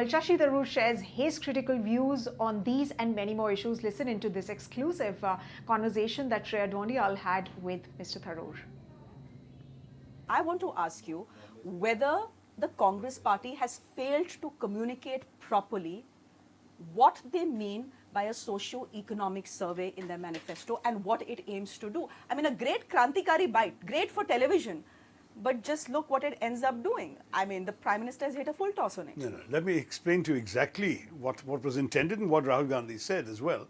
Shashi Tharoor shares his critical views on these and many more issues. Listen into this exclusive conversation that Shreya Dhonial had with Mr. Tharoor. I want to ask you whether the Congress party has failed to communicate properly what they mean by a socio-economic survey in their manifesto and what it aims to do. I mean, a great Krantikari bite, great for television, but just look what it ends up doing. I mean, the Prime Minister has hit a full toss on it. No. Let me explain to you exactly what was intended and what Rahul Gandhi said as well,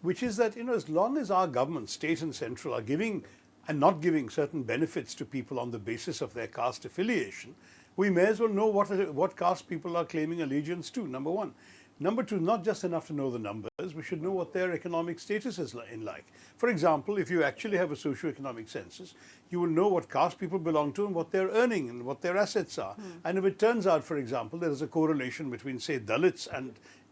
which is that, as long as our government, state and central, are giving and not giving certain benefits to people on the basis of their caste affiliation, we may as well know what caste people are claiming allegiance to, number one. Number two, not just enough to know the numbers, we should know what their economic status is like. For example, if you actually have a socio-economic census, you will know what caste people belong to and what they're earning and what their assets are. And if it turns out, for example, there is a correlation between, say, Dalits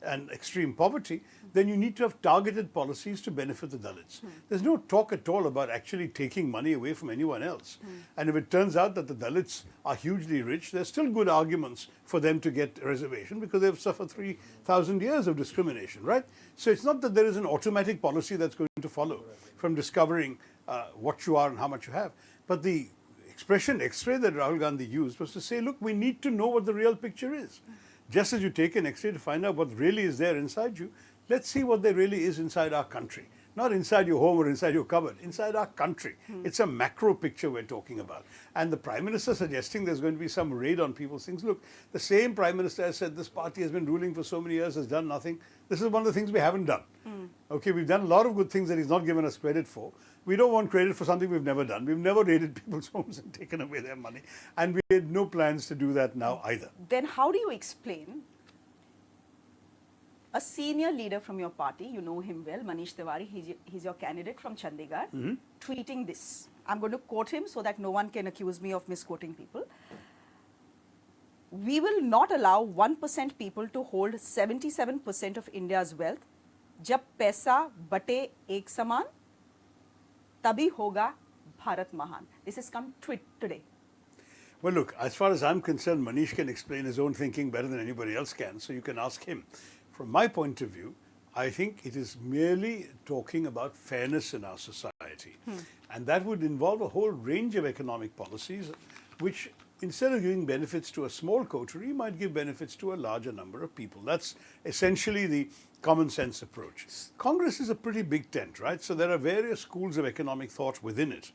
and extreme poverty, then you need to have targeted policies to benefit the Dalits. There's no talk at all about actually taking money away from anyone else. And if it turns out that the Dalits are hugely rich, there's still good arguments for them to get a reservation because they've suffered 3,000 years of discrimination, right? So it's not that there is an automatic policy that's going to follow from discovering what you are and how much you have. But the expression X-ray that Rahul Gandhi used was to say, look, we need to know what the real picture is. Just as you take an X-ray to find out what really is there inside you, let's see what there really is inside our country. Not inside your home or inside your cupboard, inside our country. It's a macro picture we're talking about. And the Prime Minister suggesting there's going to be some raid on people's things. Look, the same Prime Minister has said this party has been ruling for so many years, has done nothing. This is one of the things we haven't done. Okay, we've done a lot of good things that he's not given us credit for. We don't want credit for something we've never done. We've never raided people's homes and taken away their money. And we had no plans to do that now either. Then how do you explain a senior leader from your party, you know him well, Manish Tiwari, he's your candidate from Chandigarh, tweeting this. I'm going to quote him so that no one can accuse me of misquoting people. We will not allow 1% people to hold 77% of India's wealth. जब पैसा बटे एक समान, तभी होगा भारत महान. This has come today. Well, look, as far as I'm concerned, Manish can explain his own thinking better than anybody else can, so you can ask him. From my point of view, I think it is merely talking about fairness in our society. And that would involve a whole range of economic policies, which instead of giving benefits to a small coterie, might give benefits to a larger number of people. That's essentially the common sense approach. Congress is a pretty big tent, right? So there are various schools of economic thought within it.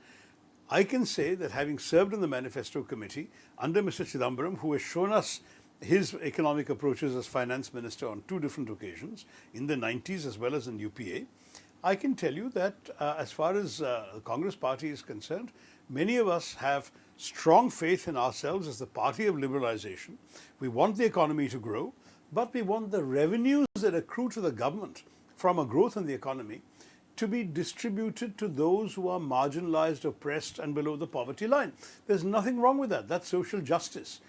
I can say that having served in the Manifesto Committee under Mr. Chidambaram, who has shown us his economic approaches as finance minister on two different occasions, in the 90s as well as in UPA, I can tell you that as far as the Congress party is concerned, many of us have strong faith in ourselves as the party of liberalization. We want the economy to grow, but we want the revenues that accrue to the government from a growth in the economy to be distributed to those who are marginalized, oppressed, and below the poverty line. There's nothing wrong with that. That's social justice.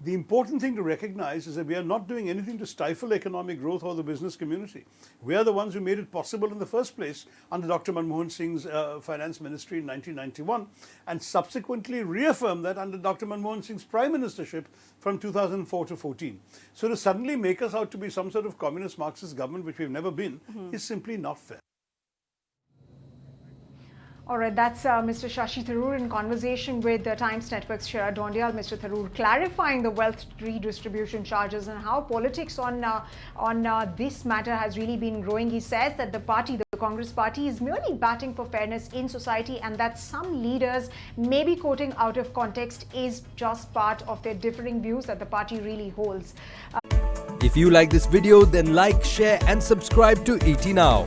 The important thing to recognize is that we are not doing anything to stifle economic growth or the business community. We are the ones who made it possible in the first place under Dr. Manmohan Singh's finance ministry in 1991 and subsequently reaffirmed that under Dr. Manmohan Singh's prime ministership from 2004 to 14. So to suddenly make us out to be some sort of communist Marxist government, which we've never been, is simply not fair. All right, that's Mr. Shashi Tharoor in conversation with the Times Network's Shreya Dhonial. Mr. Tharoor clarifying the wealth redistribution charges and how politics on this matter has really been growing. He says that the Congress party, is merely batting for fairness in society and that some leaders may be quoting out of context is just part of their differing views that the party really holds. If you like this video, then like, share and subscribe to ET Now.